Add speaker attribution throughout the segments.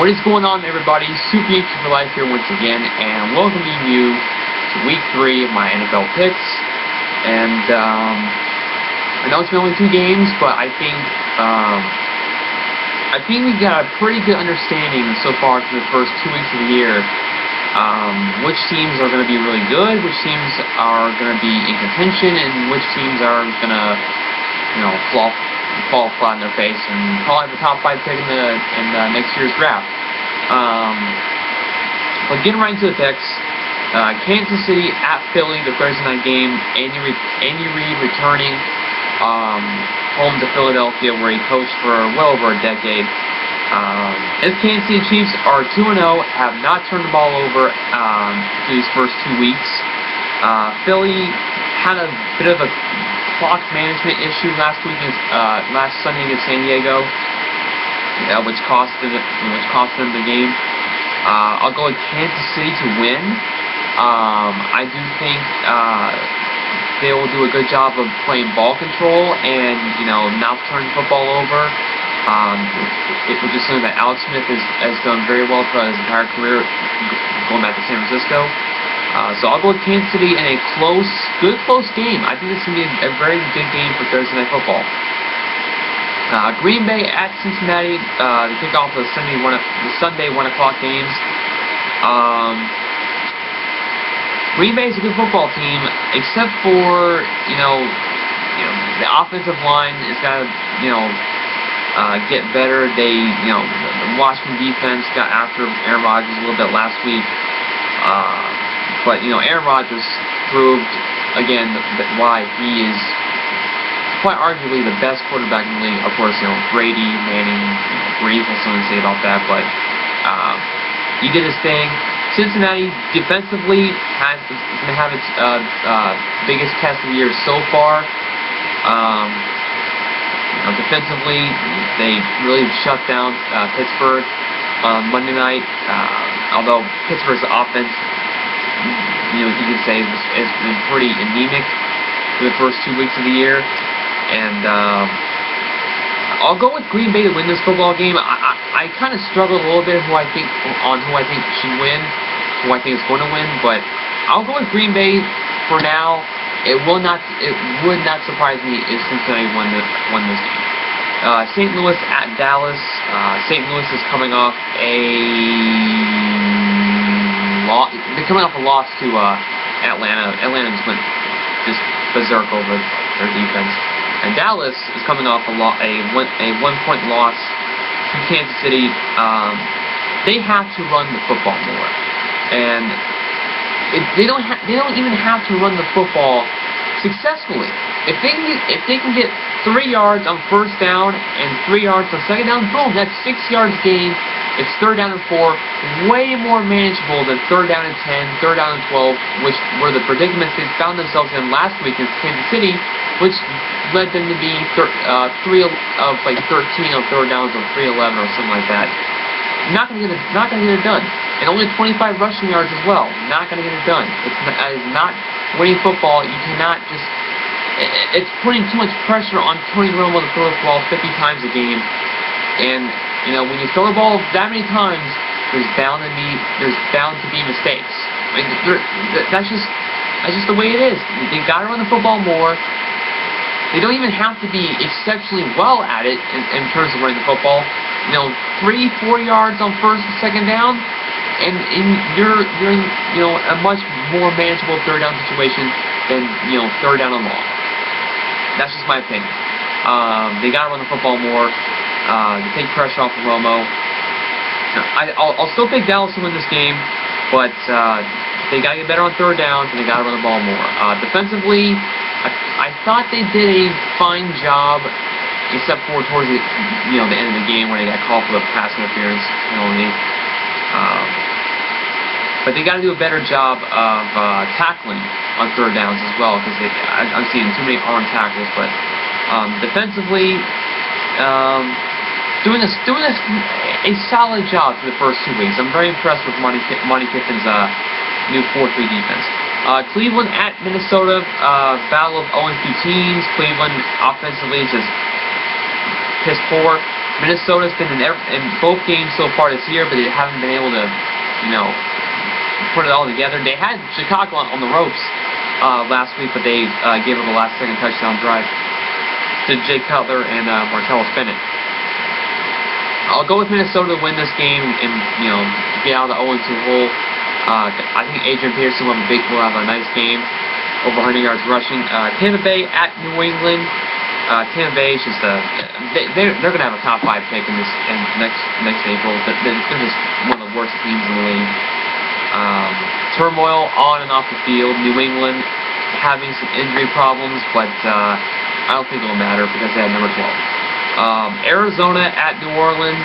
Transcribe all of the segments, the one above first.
Speaker 1: What is going on, everybody? Super Geek for Life here once again, and welcoming you to Week 3 of my NFL picks. And I know it's been only 2 games, but I think we got a pretty good understanding so far through the first 2 weeks of the year. Which teams are going to be really good, which teams are going to be in contention, and which teams are going to, fall flat on their face and probably have the top 5 pick in the next year's draft. But getting right into the picks, Kansas City at Philly, the Thursday night game. Andy Reid returning home to Philadelphia, where he coached for well over a decade. His Kansas City Chiefs are 2-0, have not turned the ball over through these first 2 weeks. Philly had a bit of a clock management issue last Sunday against San Diego, which cost them the game. I'll go with Kansas City to win. I do think they will do a good job of playing ball control and not turning the football over. Which is something that Alex Smith has done very well throughout his entire career, going back to San Francisco. So I'll go with Kansas City in a close game. I think this is going to be a very good game for Thursday Night Football. Green Bay at Cincinnati to kick off the Sunday 1 o'clock games. Green Bay is a good football team, except for the offensive line is got to get better. The Washington defense got after Aaron Rodgers a little bit last week. But Aaron Rodgers proved again why he is quite arguably the best quarterback in the league. Of course, Brady, Manning, Breeze has something to say about that, but he did his thing. Cincinnati defensively is going to have its biggest test of the year so far. Defensively, they really shut down Pittsburgh on Monday night. Although Pittsburgh's offense, you could say, has been pretty anemic for the first 2 weeks of the year. And I'll go with Green Bay to win this football game. I kind of struggled a little bit who I think should win, who I think is going to win, but I'll go with Green Bay for now. It would not surprise me if Cincinnati won this game. St. Louis at Dallas. St. Louis is coming off They're coming off a loss to Atlanta. Atlanta just went berserk over their defense. And Dallas is coming off a 1-point loss to Kansas City. They have to run the football more, and they don't even have to run the football successfully. If they can get 3 yards on first down and 3 yards on second down, boom, that's 6 yards gained. It's 3rd down and 4, way more manageable than 3rd down and 10, 3rd down and 12, which were the predicaments they found themselves in last week against Kansas City, which led them to be 3 of 13 on 3rd downs or 3-11 or something like that. Not going to get it done, and only 25 rushing yards as well. Not going to get it done. It is not winning football. You cannot just. It's putting too much pressure on Tony Romo to throw the ball 50 times a game, and when you throw the ball that many times, there's bound to be mistakes. I mean, that's just the way it is. They got to run the football more. They don't even have to be exceptionally well at it in terms of running the football. 3-4 yards on first and second down, and you're in a much more manageable 3rd down situation than 3rd down and long. That's just my opinion. They got to run the football more. To take pressure off of Romo. I'll still pick Dallas to win this game, but they got to get better on 3rd downs, and they got to run the ball more. Defensively, I thought they did a fine job, except for towards the end of the game when they got called for the pass interference penalty. But they got to do a better job of tackling on 3rd downs as well, because I'm seeing too many arm tackles. But defensively, doing a solid job for the first 2 weeks. I'm very impressed with Monty Kiffin's new 4-3 defense. Cleveland at Minnesota, battle of 0-2 teams. Cleveland offensively is just piss poor. Minnesota's been in both games so far this year, but they haven't been able to, put it all together. They had Chicago on the ropes last week, but they gave up a last-second touchdown drive to Jay Cutler and Martellus Bennett. I'll go with Minnesota to win this game and get out of the 0-2 hole. I think Adrian Peterson will have a nice game, over 100 yards rushing. Tampa Bay at New England. Tampa Bay is just they're going to have a top 5 pick in next April. They're just one of the worst teams in the league. Turmoil on and off the field. New England having some injury problems, but I don't think it'll matter because they have number 12. Arizona at New Orleans.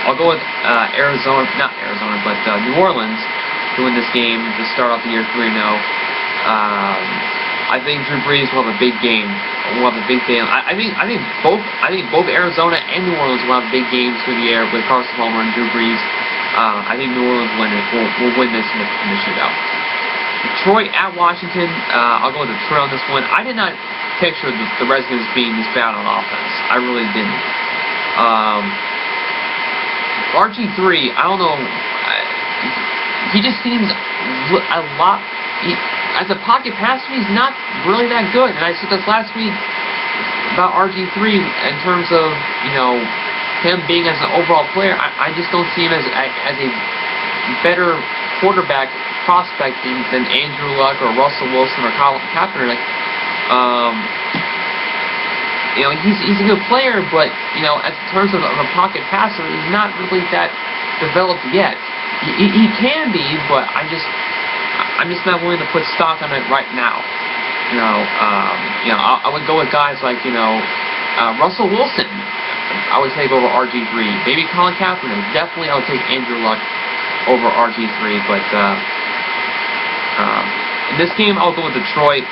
Speaker 1: I'll go with New Orleans to win this game to start off the year 3-0. I think Drew Brees will have a big game. Will have a big day. I think both Arizona and New Orleans will have big games through the air with Carson Palmer and Drew Brees. I think New Orleans will win this in the shootout. Detroit at Washington. I'll go with Detroit on this one. I did not picture the Redskins being this bad on offense. I really didn't. RG3, I don't know. He just seems a lot. As a pocket passer, he's not really that good. And I said this last week about RG3 in terms of him being as an overall player. I just don't see him as a better quarterback prospect than Andrew Luck or Russell Wilson or Colin Kaepernick. He's a good player, but in terms of a pocket passer, he's not really that developed yet. He can be, but I'm just not willing to put stock on it right now. I would go with guys like Russell Wilson. I would take over RG3. Maybe Colin Kaepernick. Definitely, I would take Andrew Luck over RG3. But in this game, I'll go with Detroit.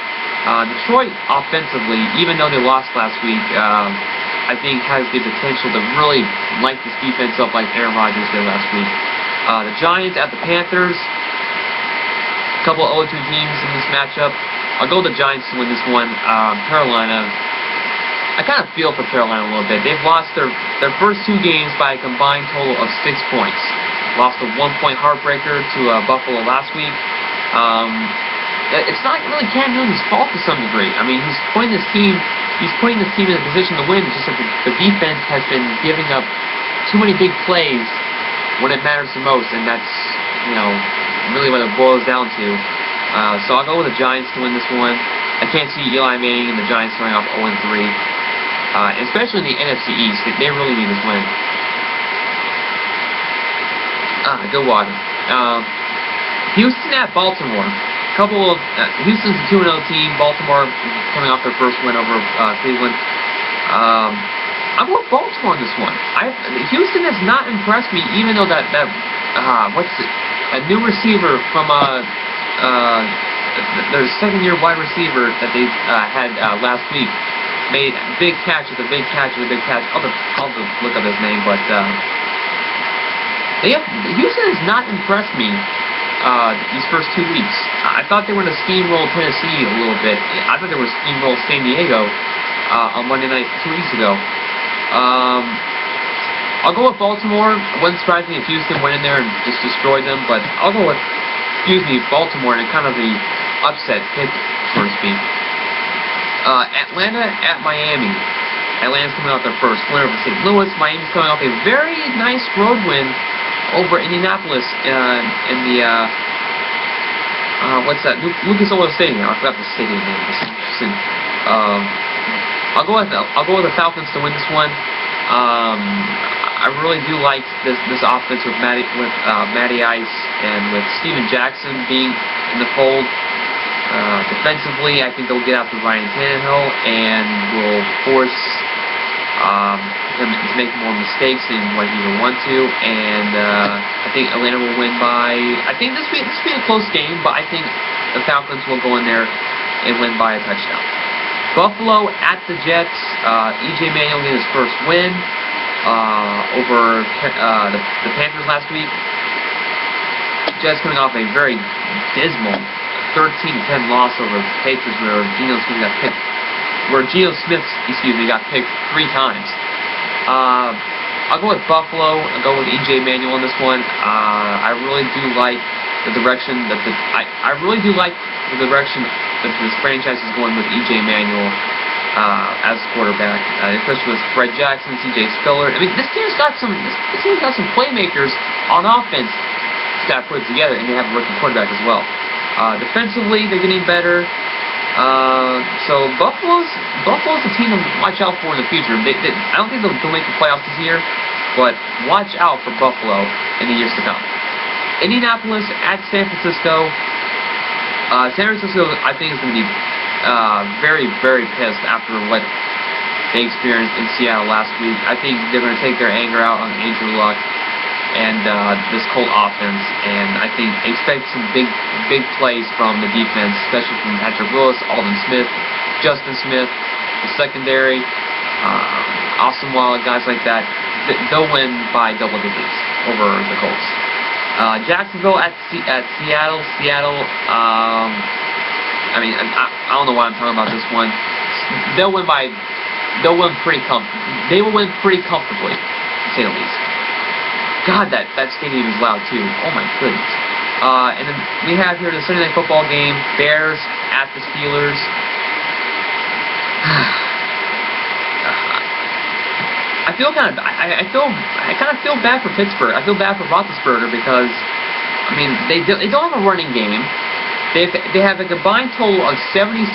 Speaker 1: Detroit offensively, even though they lost last week, I think has the potential to really light this defense up like Aaron Rodgers did last week. The Giants at the Panthers. A couple of 0-2 teams in this matchup. I'll go with the Giants to win this one. Carolina, I kind of feel for Carolina a little bit. They've lost their first 2 games by a combined total of 6 points. Lost a 1-point heartbreaker to Buffalo last week. It's not really Cam Newton's fault to some degree. I mean, he's putting this team in a position to win. It's just that the defense has been giving up too many big plays when it matters the most, and that's really what it boils down to. So I'll go with the Giants to win this one. I can't see Eli Manning and the Giants starting off 0-3, especially in the NFC East. They really need this win. Good water. Houston at Baltimore. Houston's a 2-0 team. Baltimore coming off their first win over Cleveland. I'm going with Baltimore on this one. Houston has not impressed me, even though a new receiver from their second-year wide receiver that they had last week made a big catch with a big catch with a big catch. I'll look up his name, but Houston has not impressed me these first 2 weeks. I thought they were going to steamroll Tennessee a little bit. I thought they were going to steamroll San Diego on Monday night 2 weeks ago. I'll go with Baltimore. It wouldn't surprise me if Houston went in there and just destroyed them, but I'll go with, Baltimore and kind of the upset pick, so to speak. Atlanta at Miami. Atlanta's coming off their first win over St. Louis. Miami's coming off a very nice road win over Indianapolis in the Lucas Oil Stadium. I forgot the stadium name. I'll go with the Falcons to win this one. I really do like this offense with Matty Ice and with Steven Jackson being in the fold. Defensively, I think they'll get after Ryan Tannehill and will force him to make more mistakes than what he would want to. And I think Atlanta will win by. I think this will be a close game, but I think the Falcons will go in there and win by a touchdown. Buffalo at the Jets. E.J. Manuel get his first win over the Panthers last week. Jets coming off a very dismal 13-10 loss over the Patriots, where Geno Smith got picked 3 times. I'll go with Buffalo. I'll go with E.J. Manuel in this one. I really do like the direction that I really do like the direction that this franchise is going with E.J. Manuel as quarterback, especially with Fred Jackson, C.J. Spiller. I mean, this team's got some playmakers on offense that put it together, and they have a rookie quarterback as well. Defensively, they're getting better. So Buffalo's a team to watch out for in the future. I don't think they'll make the playoffs this year, but watch out for Buffalo in the years to come. Indianapolis at San Francisco. San Francisco, I think, is going to be very, very pissed after what they experienced in Seattle last week. I think they're going to take their anger out on Andrew Luck and this Colt offense, and I think expect some big plays from the defense, especially from Patrick Willis, Aldon Smith, Justin Smith, the secondary, Austin Waller, guys like that. They'll win by double digits over the Colts. Jacksonville at Seattle. Seattle, I mean, I don't know why I'm talking about this one. They will win pretty comfortably, to say the least. God, that stadium is loud too. Oh my goodness. And then we have here the Sunday Night Football game. Bears at the Steelers. I kind of feel bad for Pittsburgh. I feel bad for Roethlisberger because, I mean, they don't have a running game. They have a combined total of 76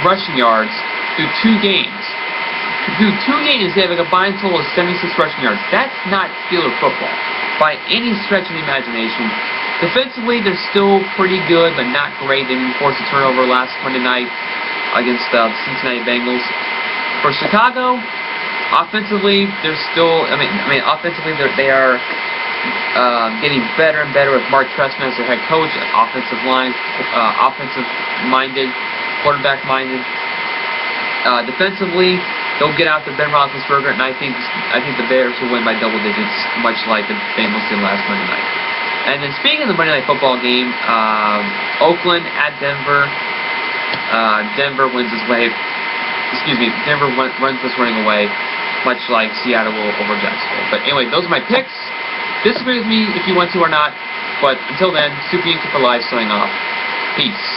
Speaker 1: rushing yards through 2 games. Through 2 games, they have a combined total of 76 rushing yards. That's not Steeler football by any stretch of the imagination. Defensively, they're still pretty good, but not great. They didn't force a turnover last Monday night against the Cincinnati Bengals. For Chicago, offensively, they're still. I mean, offensively, they are getting better and better with Mark Trestman as their head coach. Offensive line, offensive-minded, quarterback-minded. Defensively, they'll get out to Ben Roethlisberger, and I think the Bears will win by double digits, much like the Bengals did last Monday night. And then speaking of the Monday Night Football game, Oakland at Denver. Denver wins this way. Denver runs this running away, much like Seattle will over Jacksonville. But anyway, those are my picks. Disagree with me if you want to or not. But until then, Super Yankee for Life signing off. Peace.